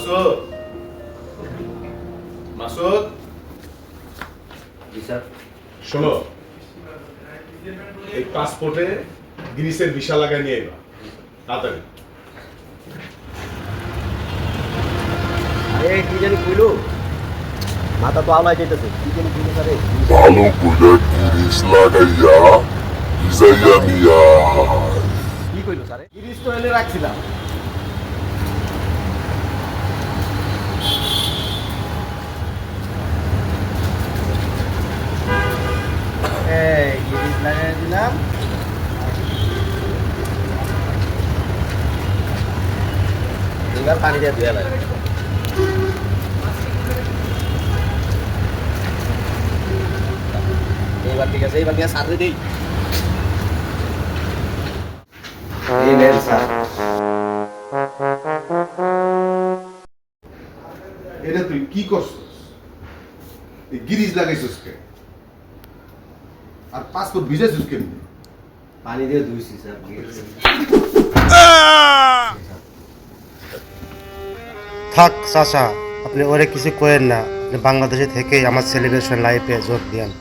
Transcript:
মাসুদ মাসুদ জি sir. শোনো, এই পাসপোর্টে গ্রিসের ভিসা লাগাই নিয়ে এবা তাড়াতাড়ি। আরে কি জানি কইলো, মাথা তো আওলাই যাইতেছে। কি জানি কইলো স্যার? ভালো করে গিরিস লাগাইয়া ভিজাইয়া নিয়া কি কইলো স্যার? গিরিশ তো এনে রাখছিলাম। এই গিরিশ লাগাই দিলাম। এবার পানি দিয়ে ধুয়ে লাগে। এইবার ঠিক আছে, এইবার দিয়ে সাথে দিই। এই নেন স্যার। এটা তুই কি করছিস? এই গিরিজ লাগাইছিস কে? আর পাসপোর্ট ভিজাইছিস কেমনি? পানি দিয়ে ধুইছি স্যার। থাক চাচা, আপনি ওরে কিছু করেন না। আপনি বাংলাদেশে থেকেই আমার সেলিব্রেশন লাইফে যোগ দেন।